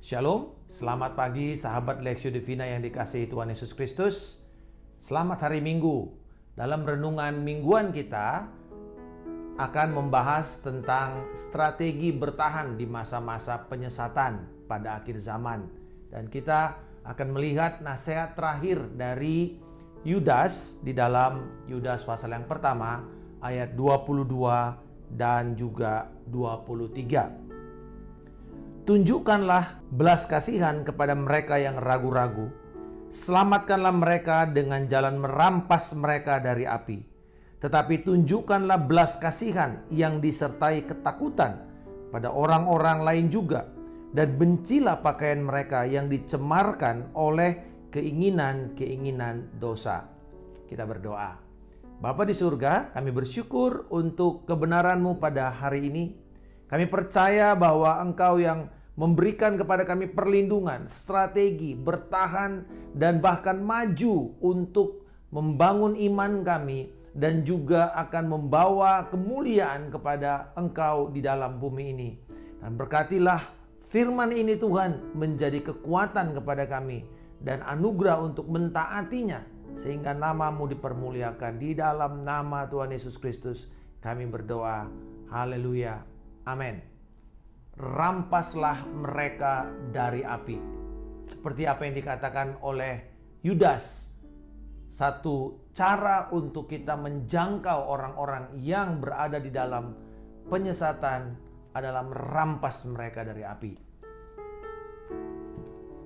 Shalom, selamat pagi sahabat Lexio Divina yang dikasihi Tuhan Yesus Kristus. Selamat hari Minggu. Dalam renungan mingguan kita akan membahas tentang strategi bertahan di masa-masa penyesatan pada akhir zaman. Dan kita akan melihat nasihat terakhir dari Yudas di dalam Yudas pasal yang pertama ayat 22 dan juga 23. Tunjukkanlah belas kasihan kepada mereka yang ragu-ragu. Selamatkanlah mereka dengan jalan merampas mereka dari api. Tetapi tunjukkanlah belas kasihan yang disertai ketakutan pada orang-orang lain juga. Dan bencilah pakaian mereka yang dicemarkan oleh keinginan-keinginan dosa. Kita berdoa. Bapa di surga, kami bersyukur untuk kebenaran-Mu pada hari ini. Kami percaya bahwa Engkau yang memberikan kepada kami perlindungan, strategi, bertahan, dan bahkan maju untuk membangun iman kami dan juga akan membawa kemuliaan kepada Engkau di dalam bumi ini. Dan berkatilah firman ini Tuhan menjadi kekuatan kepada kami dan anugerah untuk mentaatinya sehingga nama-Mu dipermuliakan. Di dalam nama Tuhan Yesus Kristus kami berdoa. Haleluya. Amin. Rampaslah mereka dari api. Seperti apa yang dikatakan oleh Yudas. Satu cara untuk kita menjangkau orang-orang yang berada di dalam penyesatan adalah merampas mereka dari api.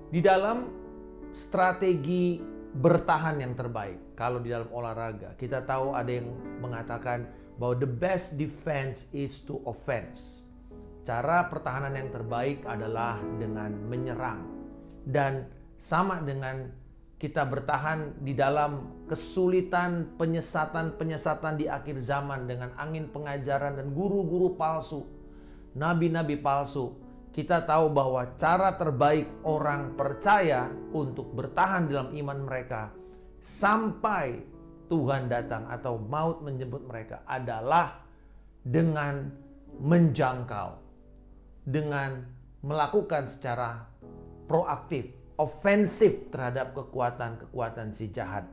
Di dalam strategi bertahan yang terbaik, kalau di dalam olahraga, kita tahu ada yang mengatakan bahwa the best defense is to offense. Cara pertahanan yang terbaik adalah dengan menyerang. Dan sama dengan kita bertahan di dalam kesulitan penyesatan di akhir zaman dengan angin pengajaran dan guru-guru palsu, nabi-nabi palsu. Kita tahu bahwa cara terbaik orang percaya untuk bertahan dalam iman mereka sampai Tuhan datang atau maut menjemput mereka adalah dengan menjangkau, dengan melakukan secara proaktif, ofensif terhadap kekuatan-kekuatan si jahat.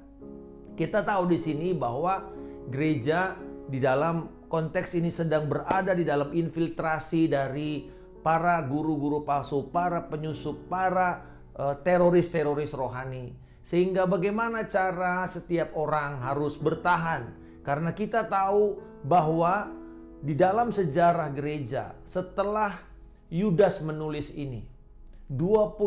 Kita tahu di sini bahwa gereja di dalam konteks ini sedang berada di dalam infiltrasi dari para guru-guru palsu, para penyusup, para teroris-teroris rohani. Sehingga bagaimana cara setiap orang harus bertahan. Karena kita tahu bahwa di dalam sejarah gereja setelah Yudas menulis ini, 25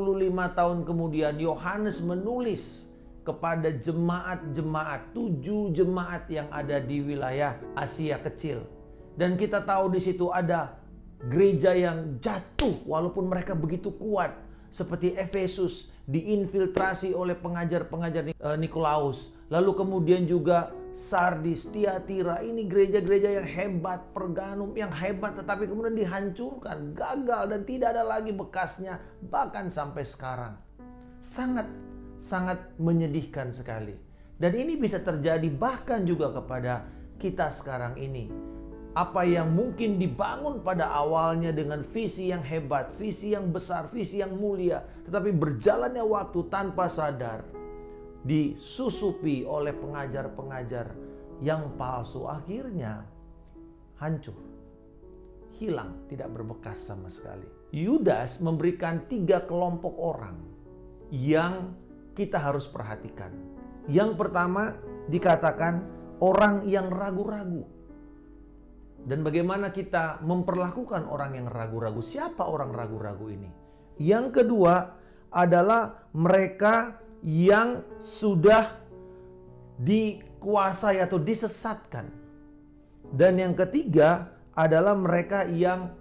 tahun kemudian Yohanes menulis kepada jemaat-jemaat, 7 jemaat yang ada di wilayah Asia Kecil. Dan kita tahu di situ ada gereja yang jatuh walaupun mereka begitu kuat. Seperti Efesus diinfiltrasi oleh pengajar-pengajar Nikolaus. Lalu kemudian juga Sardis, Tiatira. Ini gereja-gereja yang hebat, Pergamum yang hebat, tetapi kemudian dihancurkan, gagal dan tidak ada lagi bekasnya bahkan sampai sekarang. Sangat menyedihkan sekali. Dan ini bisa terjadi bahkan juga kepada kita sekarang ini. Apa yang mungkin dibangun pada awalnya dengan visi yang hebat, visi yang besar, visi yang mulia, tetapi berjalannya waktu tanpa sadar disusupi oleh pengajar-pengajar yang palsu, akhirnya hancur, hilang, tidak berbekas sama sekali. Yudas memberikan 3 kelompok orang yang kita harus perhatikan. Yang pertama dikatakan orang yang ragu-ragu. Dan bagaimana kita memperlakukan orang yang ragu-ragu? Siapa orang ragu-ragu ini? Yang kedua adalah mereka yang sudah dikuasai atau disesatkan. Dan yang ketiga adalah mereka yang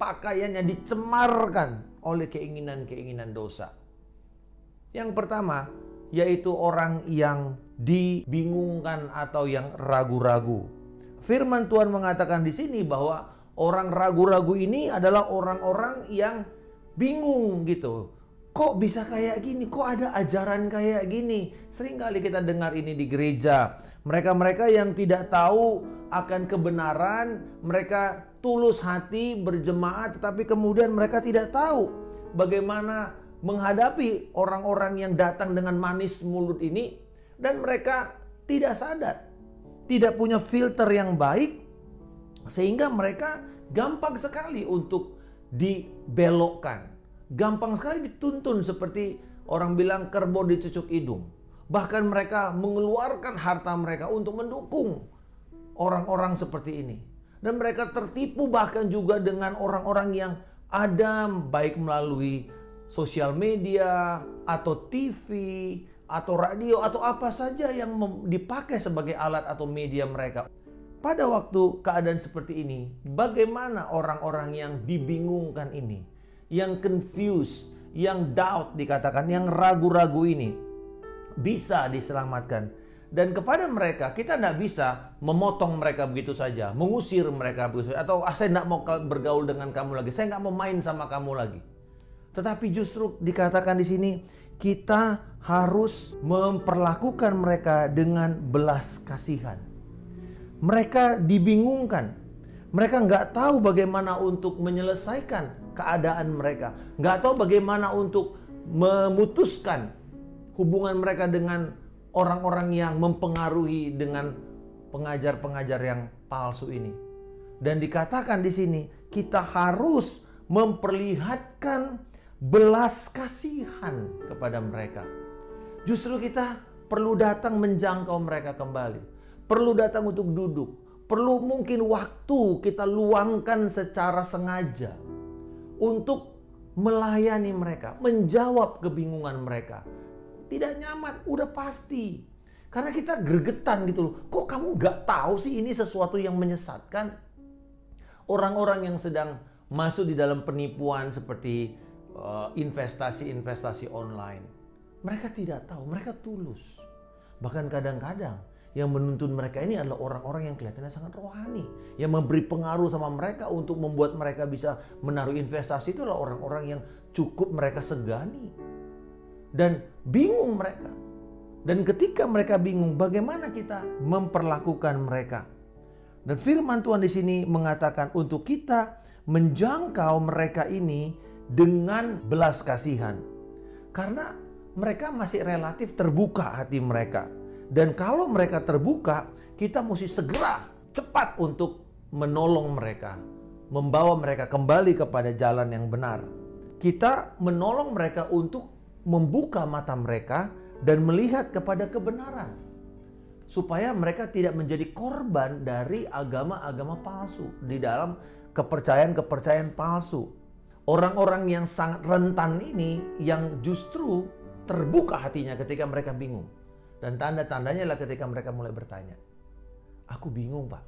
pakaiannya dicemarkan oleh keinginan-keinginan dosa. Yang pertama yaitu orang yang dibingungkan atau yang ragu-ragu. Firman Tuhan mengatakan di sini bahwa orang ragu-ragu ini adalah orang-orang yang bingung gitu. Kok bisa kayak gini? Kok ada ajaran kayak gini? Seringkali kita dengar ini di gereja. Mereka-mereka yang tidak tahu akan kebenaran, mereka tulus hati berjemaat, tetapi kemudian mereka tidak tahu bagaimana menghadapi orang-orang yang datang dengan manis mulut ini, dan mereka tidak sadar, tidak punya filter yang baik, sehingga mereka gampang sekali untuk dibelokkan, gampang sekali dituntun seperti orang bilang kerbau dicucuk hidung. Bahkan mereka mengeluarkan harta mereka untuk mendukung orang-orang seperti ini. Dan mereka tertipu bahkan juga dengan orang-orang yang ada, baik melalui sosial media, atau TV, atau radio, atau apa saja yang dipakai sebagai alat atau media mereka. Pada waktu keadaan seperti ini, bagaimana orang-orang yang dibingungkan ini, yang confused, yang doubt dikatakan, yang ragu-ragu ini, bisa diselamatkan? Dan kepada mereka, kita tidak bisa memotong mereka begitu saja, mengusir mereka begitu saja, atau saya tidak mau bergaul dengan kamu lagi, saya nggak mau main sama kamu lagi. Tetapi justru dikatakan di sini, kita harus memperlakukan mereka dengan belas kasihan. Mereka dibingungkan, mereka nggak tahu bagaimana untuk menyelesaikan keadaan mereka, nggak tahu bagaimana untuk memutuskan hubungan mereka dengan orang-orang yang mempengaruhi dengan pengajar-pengajar yang palsu ini. Dan dikatakan di sini, kita harus memperlihatkan belas kasihan kepada mereka. Justru kita perlu datang menjangkau mereka kembali. Perlu datang untuk duduk. Perlu mungkin waktu kita luangkan secara sengaja untuk melayani mereka, menjawab kebingungan mereka. Tidak nyaman, udah pasti. Karena kita gregetan gitu loh. Kok kamu nggak tahu sih ini sesuatu yang menyesatkan? Orang-orang yang sedang masuk di dalam penipuan seperti investasi-investasi online. Mereka tidak tahu, mereka tulus. Bahkan kadang-kadang yang menuntun mereka ini adalah orang-orang yang kelihatannya sangat rohani. Yang memberi pengaruh sama mereka untuk membuat mereka bisa menaruh investasi, itu adalah orang-orang yang cukup mereka segani. Dan bingung mereka. Dan ketika mereka bingung, bagaimana kita memperlakukan mereka? Dan firman Tuhan di sini mengatakan untuk kita menjangkau mereka ini dengan belas kasihan. Karena mereka masih relatif terbuka hati mereka. Dan kalau mereka terbuka, kita mesti segera cepat untuk menolong mereka, membawa mereka kembali kepada jalan yang benar. Kita menolong mereka untuk membuka mata mereka dan melihat kepada kebenaran, supaya mereka tidak menjadi korban dari agama-agama palsu, di dalam kepercayaan-kepercayaan palsu. Orang-orang yang sangat rentan ini yang justru terbuka hatinya ketika mereka bingung. Dan tanda-tandanya adalah ketika mereka mulai bertanya, aku bingung Pak,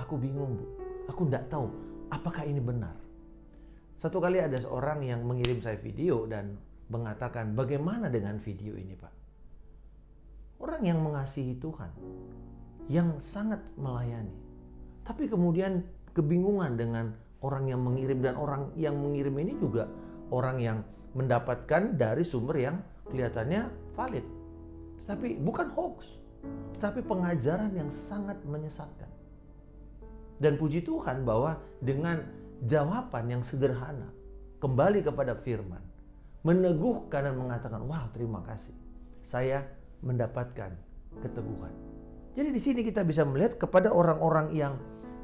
aku bingung Bu, aku tidak tahu apakah ini benar. Satu kali ada seorang yang mengirim saya video dan mengatakan, bagaimana dengan video ini Pak? Orang yang mengasihi Tuhan, yang sangat melayani, tapi kemudian kebingungan dengan orang yang mengirim, dan orang yang mengirim ini juga orang yang mendapatkan dari sumber yang kelihatannya valid, tetapi bukan hoax, tetapi pengajaran yang sangat menyesatkan. Dan puji Tuhan bahwa dengan jawaban yang sederhana, kembali kepada firman, meneguhkan dan mengatakan, wah terima kasih, saya mendapatkan keteguhan. Jadi di sini kita bisa melihat kepada orang-orang yang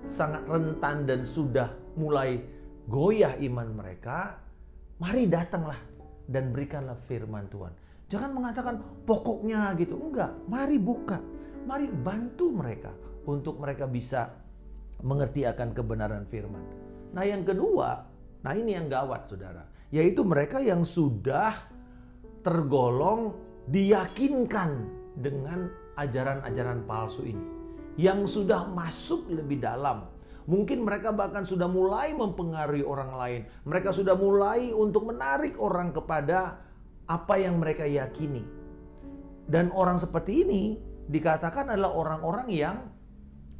sangat rentan dan sudah mulai goyah iman mereka, mari datanglah dan berikanlah firman Tuhan. Jangan mengatakan pokoknya gitu, enggak. Mari buka, mari bantu mereka untuk mereka bisa mengerti akan kebenaran firman. Nah yang kedua, nah ini yang gawat saudara, yaitu mereka yang sudah tergolong diyakinkan dengan ajaran-ajaran palsu ini, yang sudah masuk lebih dalam. Mungkin mereka bahkan sudah mulai mempengaruhi orang lain. Mereka sudah mulai untuk menarik orang kepada apa yang mereka yakini. Dan orang seperti ini dikatakan adalah orang-orang yang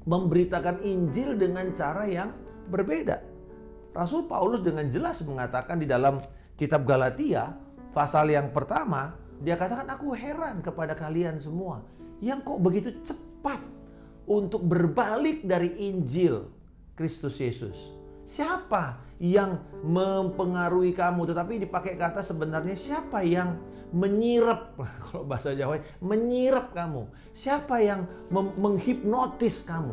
memberitakan Injil dengan cara yang berbeda. Rasul Paulus dengan jelas mengatakan di dalam kitab Galatia pasal yang pertama, dia katakan, aku heran kepada kalian semua yang kok begitu cepat untuk berbalik dari Injil Kristus Yesus. Siapa yang mempengaruhi kamu, tetapi dipakai kata sebenarnya siapa yang menyirap, kalau bahasa Jawa, menyirap kamu. Siapa yang menghipnotis kamu?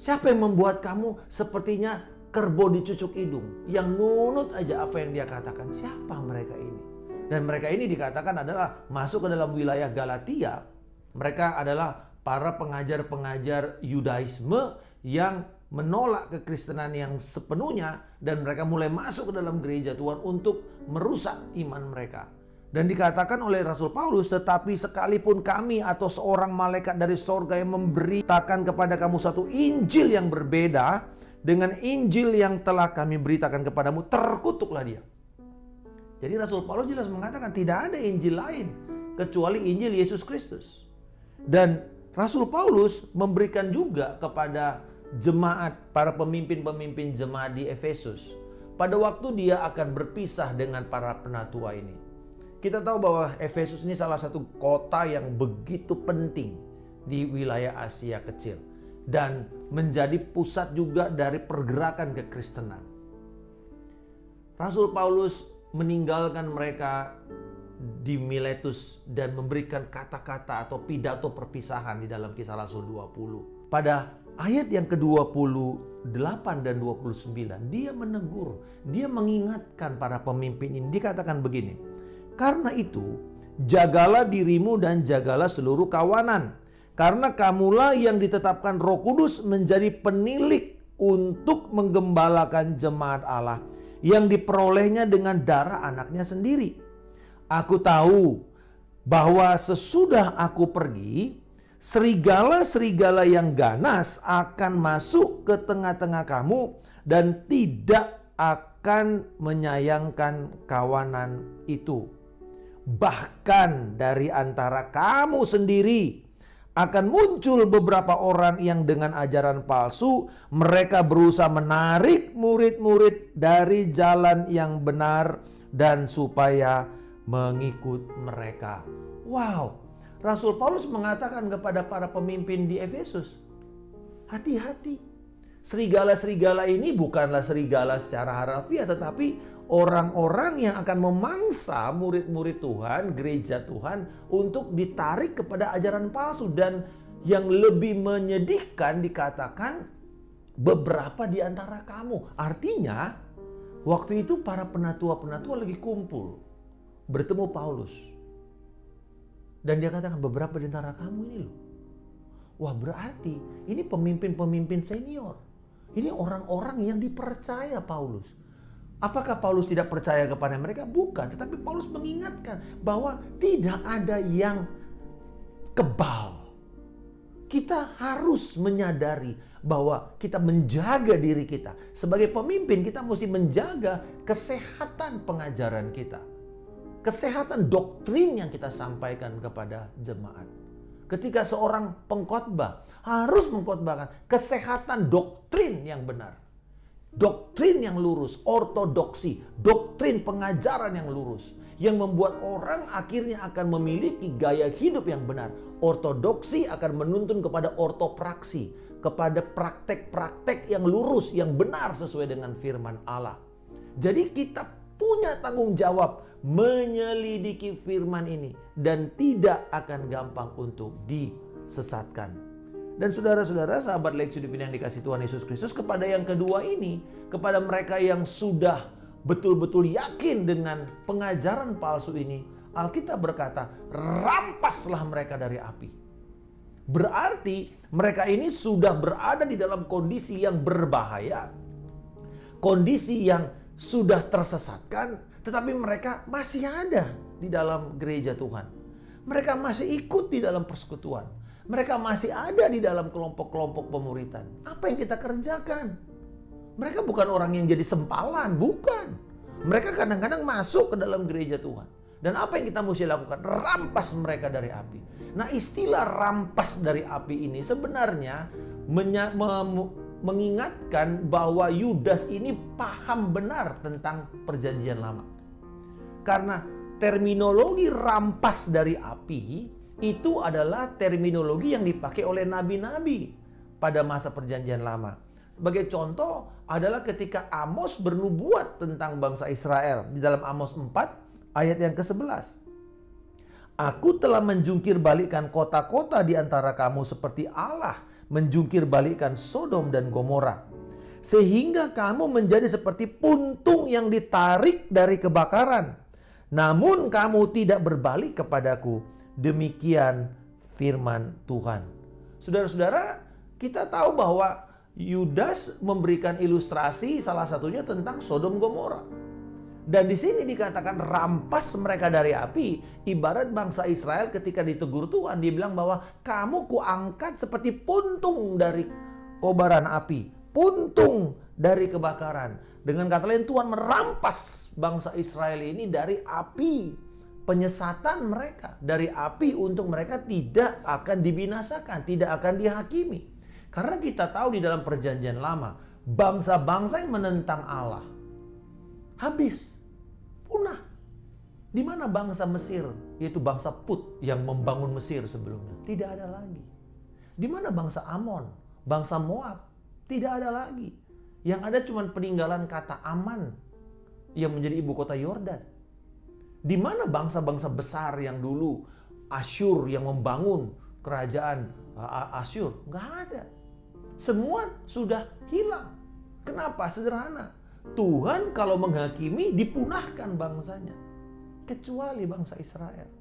Siapa yang membuat kamu sepertinya kerbau dicucuk hidung, yang nunut aja apa yang dia katakan? Siapa mereka ini? Dan mereka ini dikatakan adalah masuk ke dalam wilayah Galatia. Mereka adalah para pengajar-pengajar Yudaisme yang menolak kekristenan yang sepenuhnya, dan mereka mulai masuk ke dalam gereja Tuhan untuk merusak iman mereka. Dan dikatakan oleh Rasul Paulus, tetapi sekalipun kami atau seorang malaikat dari sorga yang memberitakan kepada kamu satu Injil yang berbeda dengan Injil yang telah kami beritakan kepadamu, terkutuklah dia. Jadi Rasul Paulus jelas mengatakan tidak ada Injil lain kecuali Injil Yesus Kristus. Dan Rasul Paulus memberikan juga kepada jemaat, para pemimpin-pemimpin jemaat di Efesus, pada waktu dia akan berpisah dengan para penatua ini. Kita tahu bahwa Efesus ini salah satu kota yang begitu penting di wilayah Asia Kecil dan menjadi pusat juga dari pergerakan kekristenan. Rasul Paulus meninggalkan mereka di Miletus dan memberikan kata-kata atau pidato perpisahan di dalam Kisah Rasul 20. Pada ayat yang ke-28 dan 29, dia menegur, dia mengingatkan para pemimpin ini. Dikatakan begini, karena itu jagalah dirimu dan jagalah seluruh kawanan, karena kamulah yang ditetapkan Roh Kudus menjadi penilik untuk menggembalakan jemaat Allah yang diperolehnya dengan darah anaknya sendiri. Aku tahu bahwa sesudah aku pergi, serigala-serigala yang ganas akan masuk ke tengah-tengah kamu dan tidak akan menyayangkan kawanan itu. Bahkan dari antara kamu sendiri akan muncul beberapa orang yang dengan ajaran palsu, mereka berusaha menarik murid-murid dari jalan yang benar dan supaya mengikut mereka. Wow, Rasul Paulus mengatakan kepada para pemimpin di Efesus, hati-hati. Serigala-serigala ini bukanlah serigala secara harafiah, tetapi orang-orang yang akan memangsa murid-murid Tuhan, gereja Tuhan, untuk ditarik kepada ajaran palsu. Dan yang lebih menyedihkan dikatakan beberapa di antara kamu. Artinya waktu itu para penatua-penatua lagi kumpul bertemu Paulus. Dan dia katakan beberapa di antara kamu ini loh. Wah, berarti ini pemimpin-pemimpin senior. Ini orang-orang yang dipercaya Paulus. Apakah Paulus tidak percaya kepada mereka? Bukan. Tetapi Paulus mengingatkan bahwa tidak ada yang kebal. Kita harus menyadari bahwa kita menjaga diri kita. Sebagai pemimpin kita mesti menjaga kesehatan pengajaran kita. Kesehatan doktrin yang kita sampaikan kepada jemaat. Ketika seorang pengkhotbah harus mengkhotbahkan kesehatan doktrin yang benar. Doktrin yang lurus, ortodoksi, doktrin pengajaran yang lurus. Yang membuat orang akhirnya akan memiliki gaya hidup yang benar. Ortodoksi akan menuntun kepada ortopraksi, kepada praktek-praktek yang lurus, yang benar sesuai dengan firman Allah. Jadi kita punya tanggung jawab menyelidiki firman ini dan tidak akan gampang untuk disesatkan. Dan saudara-saudara, sahabat Lex Hidupin yang dikasih Tuhan Yesus Kristus, kepada yang kedua ini, kepada mereka yang sudah betul-betul yakin dengan pengajaran palsu ini, Alkitab berkata, rampaslah mereka dari api. Berarti mereka ini sudah berada di dalam kondisi yang berbahaya, kondisi yang sudah tersesatkan, tetapi mereka masih ada di dalam gereja Tuhan. Mereka masih ikut di dalam persekutuan. Mereka masih ada di dalam kelompok-kelompok pemuritan. Apa yang kita kerjakan? Mereka bukan orang yang jadi sempalan, bukan. Mereka kadang-kadang masuk ke dalam gereja Tuhan. Dan apa yang kita mesti lakukan? Rampas mereka dari api. Nah, istilah rampas dari api ini sebenarnya mengingatkan bahwa Yudas ini paham benar tentang perjanjian lama. Karena terminologi rampas dari api itu adalah terminologi yang dipakai oleh nabi-nabi pada masa perjanjian lama. Sebagai contoh, adalah ketika Amos bernubuat tentang bangsa Israel. Di dalam Amos 4 ayat yang ke-11. Aku telah menjungkir balikkan kota-kota di antara kamu seperti Allah menjungkir balikkan Sodom dan Gomora. Sehingga kamu menjadi seperti puntung yang ditarik dari kebakaran. Namun kamu tidak berbalik kepadaku. Demikian firman Tuhan. Saudara-saudara, kita tahu bahwa Yudas memberikan ilustrasi salah satunya tentang Sodom Gomora. Dan di sini dikatakan rampas mereka dari api. Ibarat bangsa Israel ketika ditegur Tuhan, dia bilang bahwa kamu kuangkat seperti puntung dari kobaran api. Puntung dari kebakaran. Dengan kata lain, Tuhan merampas bangsa Israel ini dari api penyesatan mereka. Dari api untuk mereka tidak akan dibinasakan, tidak akan dihakimi. Karena kita tahu di dalam perjanjian lama, bangsa-bangsa yang menentang Allah habis, punah. Di mana bangsa Mesir, yaitu bangsa Put yang membangun Mesir sebelumnya? Tidak ada lagi. Di mana bangsa Amon, bangsa Moab? Tidak ada lagi. Yang ada cuma peninggalan kata Aman yang menjadi ibu kota Yordan. Di mana bangsa-bangsa besar yang dulu Asyur yang membangun kerajaan Asyur? Nggak ada. Semua sudah hilang. Kenapa? Sederhana. Tuhan kalau menghakimi dipunahkan bangsanya. Kecuali bangsa Israel.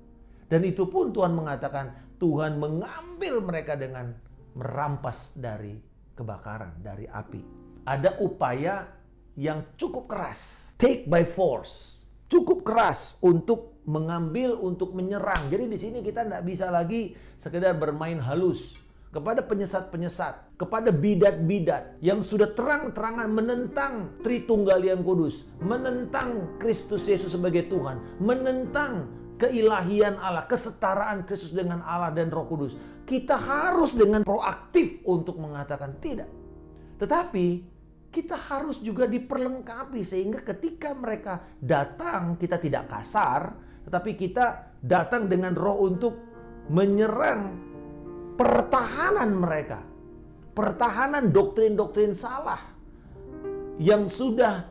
Dan itu pun Tuhan mengatakan Tuhan mengambil mereka dengan merampas dari kebakaran, dari api. Ada upaya yang cukup keras. Take by force. Cukup keras untuk mengambil, untuk menyerang. Jadi di sini kita tidak bisa lagi sekedar bermain halus kepada penyesat-penyesat, kepada bidat-bidat yang sudah terang-terangan menentang Tritunggal yang Kudus, menentang Kristus Yesus sebagai Tuhan, menentang keilahian Allah, kesetaraan Kristus dengan Allah dan Roh Kudus. Kita harus dengan proaktif untuk mengatakan tidak. Tetapi kita harus juga diperlengkapi sehingga ketika mereka datang kita tidak kasar, tetapi kita datang dengan roh untuk menyerang pertahanan mereka. Pertahanan doktrin-doktrin salah yang sudah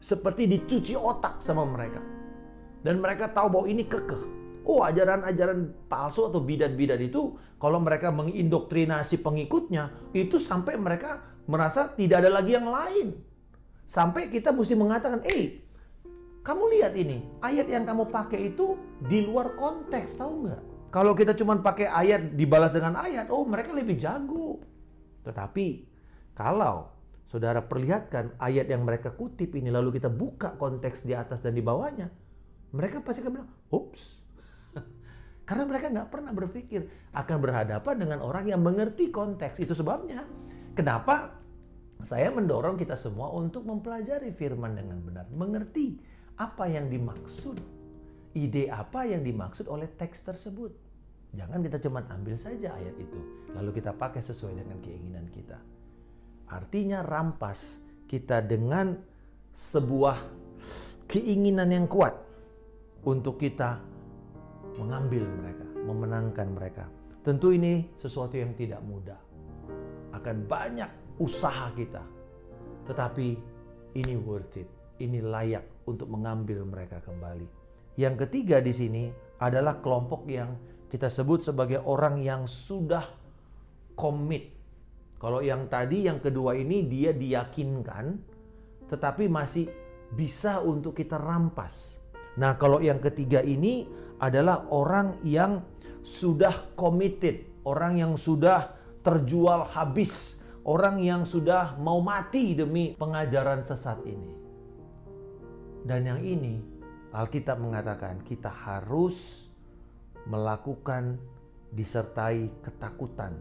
seperti dicuci otak sama mereka. Dan mereka tahu bahwa ini kekeh. Oh, ajaran-ajaran palsu atau bidat-bidat itu kalau mereka mengindoktrinasi pengikutnya, itu sampai mereka merasa tidak ada lagi yang lain. Sampai kita mesti mengatakan, kamu lihat ini, ayat yang kamu pakai itu di luar konteks, tahu nggak? Kalau kita cuma pakai ayat dibalas dengan ayat, oh mereka lebih jago. Tetapi kalau saudara perlihatkan ayat yang mereka kutip ini, lalu kita buka konteks di atas dan di bawahnya, mereka pasti akan bilang, ups. Karena mereka nggak pernah berpikir akan berhadapan dengan orang yang mengerti konteks. Itu sebabnya kenapa saya mendorong kita semua untuk mempelajari firman dengan benar. Mengerti apa yang dimaksud. Ide apa yang dimaksud oleh teks tersebut. Jangan kita cuma ambil saja ayat itu. Lalu kita pakai sesuai dengan keinginan kita. Artinya rampas kita dengan sebuah keinginan yang kuat. Untuk kita mengambil mereka, memenangkan mereka. Tentu ini sesuatu yang tidak mudah. Akan banyak usaha kita. Tetapi ini worth it. Ini layak untuk mengambil mereka kembali. Yang ketiga di sini adalah kelompok yang kita sebut sebagai orang yang sudah komit. Kalau yang tadi, yang kedua ini dia diyakinkan, tetapi masih bisa untuk kita rampas. Nah, kalau yang ketiga ini adalah orang yang sudah committed, orang yang sudah terjual habis, orang yang sudah mau mati demi pengajaran sesat ini. Dan yang ini, Alkitab mengatakan kita harus melakukan disertai ketakutan.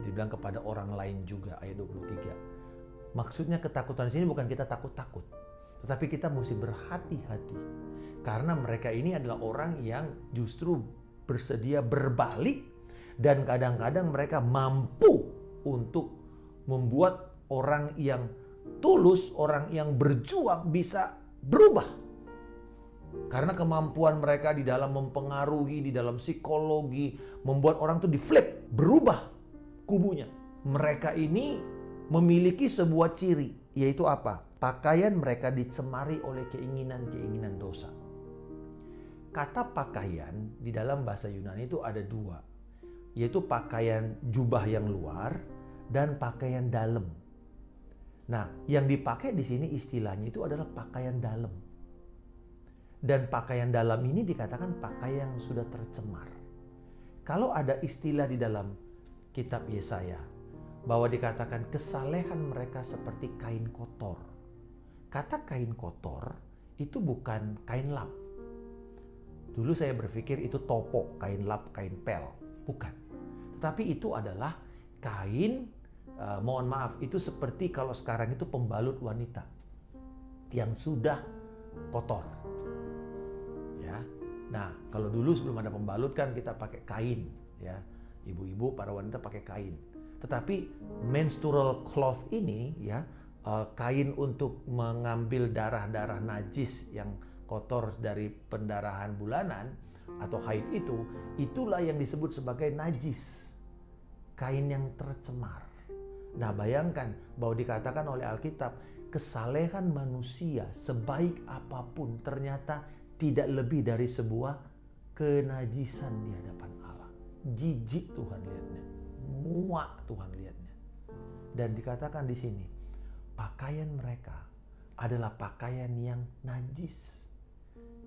Dibilang kepada orang lain juga, ayat 23. Maksudnya ketakutan di sini bukan kita takut-takut, tetapi kita mesti berhati-hati. Karena mereka ini adalah orang yang justru bersedia berbalik dan kadang-kadang mereka mampu untuk membuat orang yang tulus, orang yang berjuang bisa berubah. Karena kemampuan mereka di dalam mempengaruhi, di dalam psikologi, membuat orang itu di flip, berubah kubunya. Mereka ini memiliki sebuah ciri, yaitu apa? Pakaian mereka dicemari oleh keinginan-keinginan dosa. Kata pakaian di dalam bahasa Yunani itu ada dua, yaitu pakaian jubah yang luar dan pakaian dalam. Nah, yang dipakai di sini istilahnya itu adalah pakaian dalam. Dan pakaian dalam ini dikatakan pakaian yang sudah tercemar. Kalau ada istilah di dalam kitab Yesaya bahwa dikatakan kesalehan mereka seperti kain kotor. Kata kain kotor itu bukan kain lap. Dulu saya berpikir itu topo, kain lap, kain pel. Bukan. Tetapi itu adalah kain, mohon maaf, itu seperti kalau sekarang itu pembalut wanita yang sudah kotor. Ya. Nah, kalau dulu sebelum ada pembalut kan kita pakai kain, ya. Ibu-ibu, para wanita pakai kain. Tetapi menstrual cloth ini, ya, kain untuk mengambil darah-darah najis yang kotor dari pendarahan bulanan atau haid itu, itulah yang disebut sebagai najis. Kain yang tercemar. Nah, bayangkan bahwa dikatakan oleh Alkitab, kesalehan manusia sebaik apapun ternyata tidak lebih dari sebuah kenajisan di hadapan Allah. Jijik Tuhan lihatnya, muak Tuhan lihatnya. Dan dikatakan di sini, pakaian mereka adalah pakaian yang najis,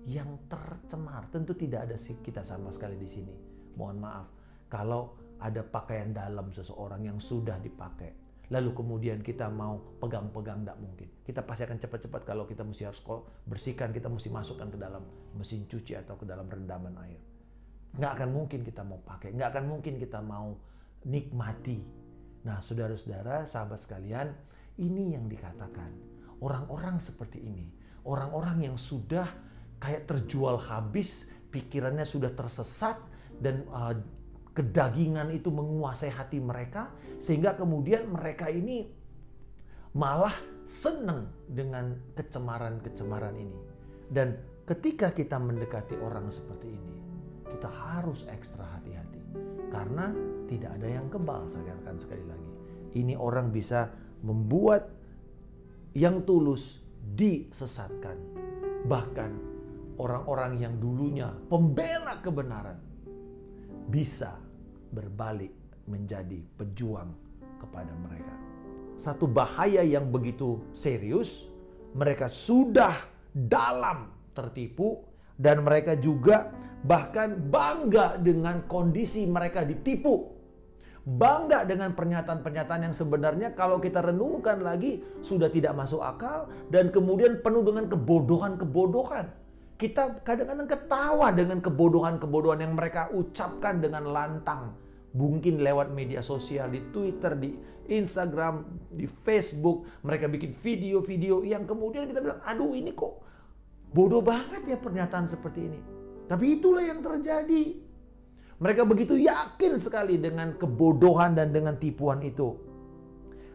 yang tercemar. Tentu tidak ada kita sama sekali di sini. Mohon maaf, kalau ada pakaian dalam seseorang yang sudah dipakai, lalu kemudian kita mau pegang-pegang, tidak mungkin. Kita pasti akan cepat-cepat, kalau kita mesti harus bersihkan, kita mesti masukkan ke dalam mesin cuci atau ke dalam rendaman air. Nggak akan mungkin kita mau pakai, nggak akan mungkin kita mau nikmati. Nah, saudara-saudara, sahabat sekalian, ini yang dikatakan. Orang-orang seperti ini, orang-orang yang sudah kayak terjual habis, pikirannya sudah tersesat, dan kedagingan itu menguasai hati mereka, sehingga kemudian mereka ini malah senang dengan kecemaran-kecemaran ini. Dan ketika kita mendekati orang seperti ini, kita harus ekstra hati-hati. Karena tidak ada yang kebal, saya katakan sekali lagi. Ini orang bisa membuat yang tulus disesatkan. Bahkan orang-orang yang dulunya pembela kebenaran bisa berbalik menjadi pejuang kepada mereka. Satu bahaya yang begitu serius, mereka sudah dalam tertipu, dan mereka juga bahkan bangga dengan kondisi mereka ditipu. Bangga dengan pernyataan-pernyataan yang sebenarnya kalau kita renungkan lagi sudah tidak masuk akal, dan kemudian penuh dengan kebodohan-kebodohan. Kita kadang-kadang ketawa dengan kebodohan-kebodohan yang mereka ucapkan dengan lantang. Mungkin lewat media sosial, di Twitter, di Instagram, di Facebook. Mereka bikin video-video yang kemudian kita bilang, aduh ini kok bodoh banget ya pernyataan seperti ini. Tapi itulah yang terjadi. Mereka begitu yakin sekali dengan kebodohan dan dengan tipuan itu.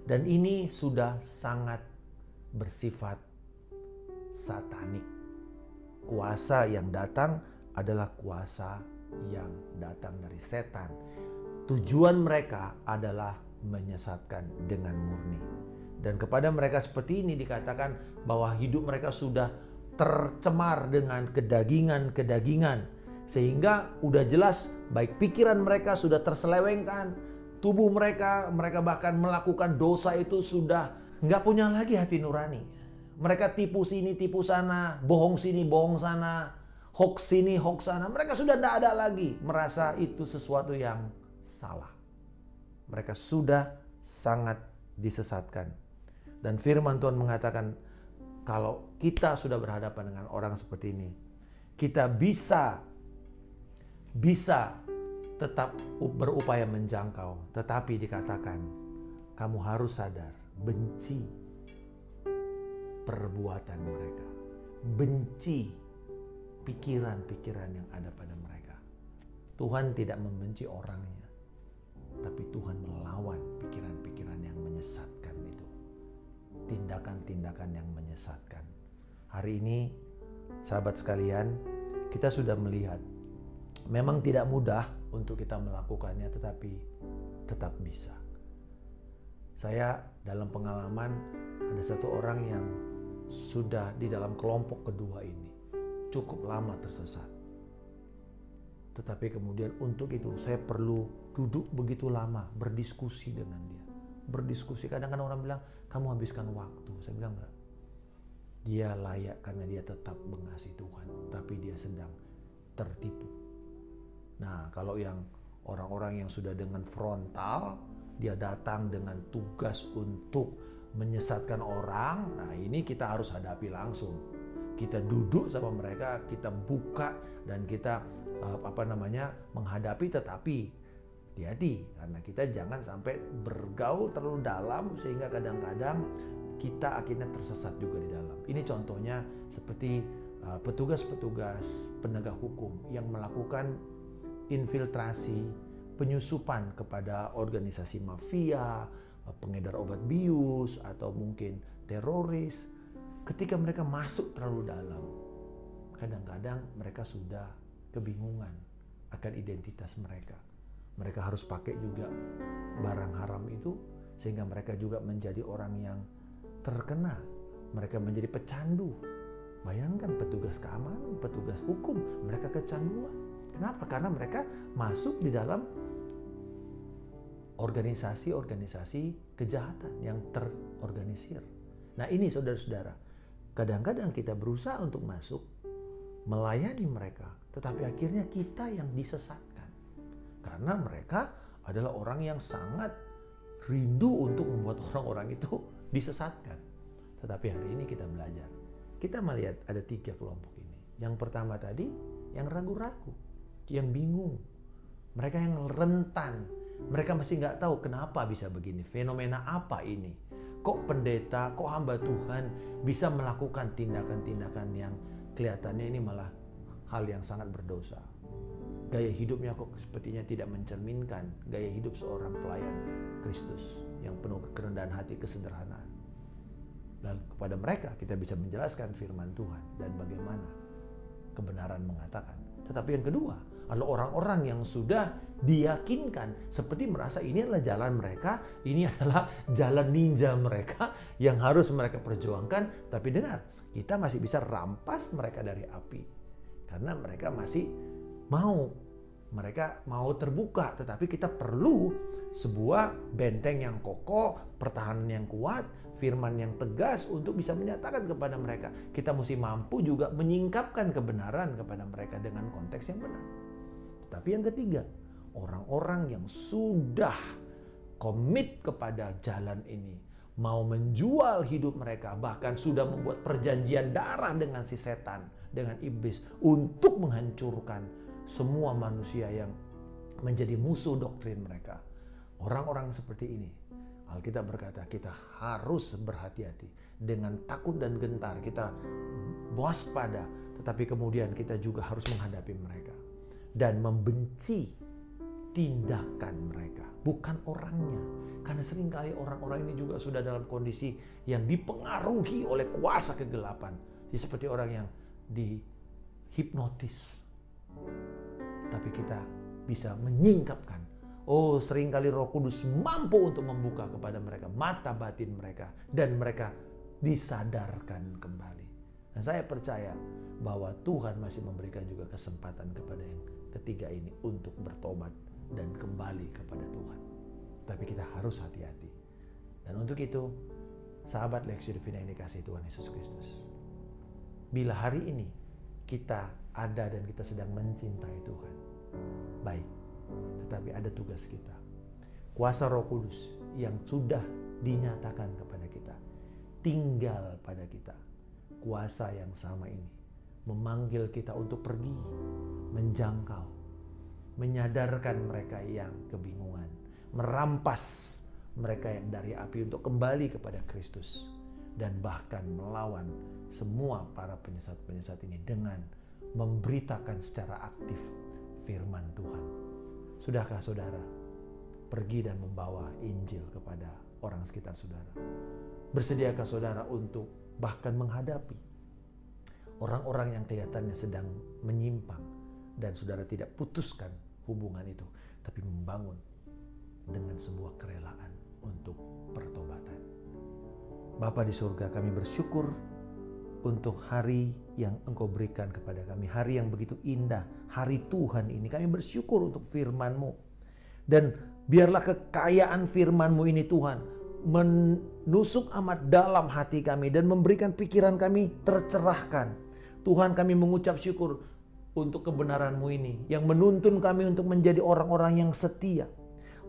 Dan ini sudah sangat bersifat satanik. Kuasa yang datang adalah kuasa yang datang dari setan. Tujuan mereka adalah menyesatkan dengan murni. Dan kepada mereka seperti ini dikatakan bahwa hidup mereka sudah tercemar dengan kedagingan-kedagingan. Sehingga udah jelas baik pikiran mereka sudah terselewengkan. Tubuh mereka bahkan melakukan dosa itu sudah nggak punya lagi hati nurani. Mereka tipu sini, tipu sana, bohong sini, bohong sana, hoax sini, hoax sana. Mereka sudah tidak ada lagi merasa itu sesuatu yang salah. Mereka sudah sangat disesatkan. Dan firman Tuhan mengatakan, kalau kita sudah berhadapan dengan orang seperti ini, kita bisa tetap berupaya menjangkau. Tetapi dikatakan, kamu harus sadar, benci perbuatan mereka, benci pikiran-pikiran yang ada pada mereka. Tuhan tidak membenci orangnya, tapi Tuhan melawan pikiran-pikiran yang menyesatkan itu, tindakan-tindakan yang menyesatkan. Hari ini, sahabat sekalian, kita sudah melihat memang tidak mudah untuk kita melakukannya, tetapi tetap bisa. Saya dalam pengalaman ada satu orang yang sudah di dalam kelompok kedua ini cukup lama tersesat. Tetapi kemudian untuk itu saya perlu duduk begitu lama berdiskusi dengan dia. Berdiskusi, kadang-kadang orang bilang, kamu habiskan waktu. Saya bilang enggak. Dia layak karena dia tetap mengasihi Tuhan, tapi dia sedang tertipu. Nah, kalau yang orang-orang yang sudah dengan frontal, dia datang dengan tugas untuk menyesatkan orang, nah ini kita harus hadapi langsung. Kita duduk sama mereka, kita buka dan kita menghadapi, tetapi hati-hati karena kita jangan sampai bergaul terlalu dalam sehingga kadang-kadang kita akhirnya tersesat juga di dalam. Ini contohnya seperti petugas-petugas penegak hukum yang melakukan infiltrasi, penyusupan kepada organisasi mafia, pengedar obat bius, atau mungkin teroris. Ketika mereka masuk terlalu dalam, kadang-kadang mereka sudah kebingungan akan identitas mereka. Mereka harus pakai juga barang haram itu, sehingga mereka juga menjadi orang yang terkena. Mereka menjadi pecandu. Bayangkan petugas keamanan, petugas hukum, mereka kecanduan. Kenapa? Karena mereka masuk di dalam organisasi-organisasi kejahatan yang terorganisir. Nah ini saudara-saudara, kadang-kadang kita berusaha untuk masuk, melayani mereka, tetapi akhirnya kita yang disesatkan. Karena mereka adalah orang yang sangat rindu untuk membuat orang-orang itu disesatkan. Tetapi hari ini kita belajar. Kita melihat ada 3 kelompok ini. Yang pertama tadi, yang ragu-ragu, yang bingung. Mereka yang rentan. Mereka masih nggak tahu kenapa bisa begini. Fenomena apa ini? Kok pendeta, kok hamba Tuhan bisa melakukan tindakan-tindakan yang kelihatannya ini malah hal yang sangat berdosa. Gaya hidupnya kok sepertinya tidak mencerminkan gaya hidup seorang pelayan Kristus yang penuh kerendahan hati, kesederhanaan. Dan kepada mereka kita bisa menjelaskan firman Tuhan dan bagaimana kebenaran mengatakan. Tetapi yang kedua adalah orang-orang yang sudah diyakinkan seperti merasa ini adalah jalan mereka, ini adalah jalan ninja mereka yang harus mereka perjuangkan. Tapi dengar, kita masih bisa rampas mereka dari api karena mereka masih mereka mau terbuka, tetapi kita perlu sebuah benteng yang kokoh, pertahanan yang kuat, firman yang tegas untuk bisa menyatakan kepada mereka. Kita mesti mampu juga menyingkapkan kebenaran kepada mereka dengan konteks yang benar. Tapi yang ketiga, orang-orang yang sudah komit kepada jalan ini, mau menjual hidup mereka, bahkan sudah membuat perjanjian darah dengan si setan, dengan iblis untuk menghancurkan semua manusia yang menjadi musuh doktrin mereka. Orang-orang seperti ini, Alkitab berkata kita harus berhati-hati. Dengan takut dan gentar kita waspada, tetapi kemudian kita juga harus menghadapi mereka dan membenci tindakan mereka, bukan orangnya. Karena seringkali orang-orang ini juga sudah dalam kondisi yang dipengaruhi oleh kuasa kegelapan. Seperti orang yang dihipnotis. Tapi kita bisa menyingkapkan. Oh, seringkali Roh Kudus mampu untuk membuka kepada mereka mata batin mereka. Dan mereka disadarkan kembali. Dan saya percaya bahwa Tuhan masih memberikan juga kesempatan kepada yang ketiga ini untuk bertobat dan kembali kepada Tuhan. Tapi kita harus hati-hati. Dan untuk itu, sahabat Leksio Divina yang dikasihi Tuhan Yesus Kristus, bila hari ini kita ada dan kita sedang mencintai Tuhan, baik, tetapi ada tugas kita. Kuasa Roh Kudus yang sudah dinyatakan kepada kita, tinggal pada kita. Kuasa yang sama ini memanggil kita untuk pergi, menjangkau, menyadarkan mereka yang kebingungan, merampas mereka yang dari api untuk kembali kepada Kristus, dan bahkan melawan semua para penyesat-penyesat ini dengan memberitakan secara aktif firman Tuhan. Sudahkah saudara pergi dan membawa Injil kepada orang sekitar saudara? Bersediakah saudara untuk bahkan menghadapi orang-orang yang kelihatannya sedang menyimpang dan saudara tidak putuskan hubungan itu, tapi membangun dengan sebuah kerelaan untuk pertobatan. Bapa di surga, kami bersyukur untuk hari yang Engkau berikan kepada kami. Hari yang begitu indah, hari Tuhan ini. Kami bersyukur untuk firman-Mu. Dan biarlah kekayaan firman-Mu ini Tuhan menusuk amat dalam hati kami dan memberikan pikiran kami tercerahkan. Tuhan, kami mengucap syukur untuk kebenaran-Mu ini yang menuntun kami untuk menjadi orang-orang yang setia.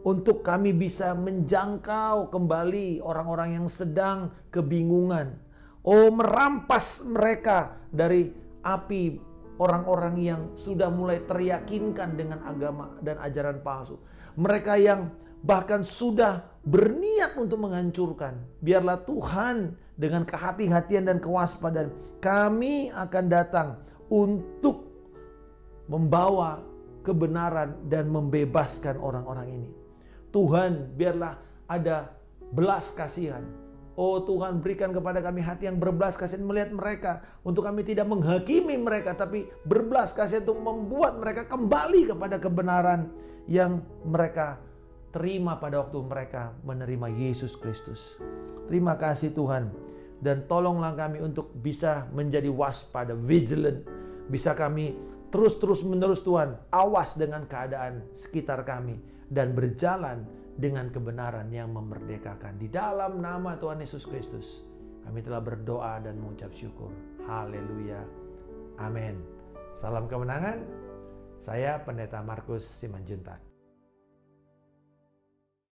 Untuk kami bisa menjangkau kembali orang-orang yang sedang kebingungan. Merampas mereka dari api orang-orang yang sudah mulai teryakinkan dengan agama dan ajaran palsu. Mereka yang bahkan sudah berniat untuk menghancurkan. Biarlah Tuhan dengan kehati-hatian dan kewaspadaan kami akan datang untuk membawa kebenaran dan membebaskan orang-orang ini. Tuhan, biarlah ada belas kasihan. Tuhan, berikan kepada kami hati yang berbelas kasihan melihat mereka. Untuk kami tidak menghakimi mereka, tapi berbelas kasihan untuk membuat mereka kembali kepada kebenaran yang mereka terima pada waktu mereka menerima Yesus Kristus. Terima kasih Tuhan. Dan tolonglah kami untuk bisa menjadi waspada, vigilant. Bisa kami terus menerus Tuhan, awas dengan keadaan sekitar kami. Dan berjalan dengan kebenaran yang memerdekakan. Di dalam nama Tuhan Yesus Kristus, kami telah berdoa dan mengucap syukur. Haleluya. Amin. Salam kemenangan. Saya Pendeta Markus Simanjuntak.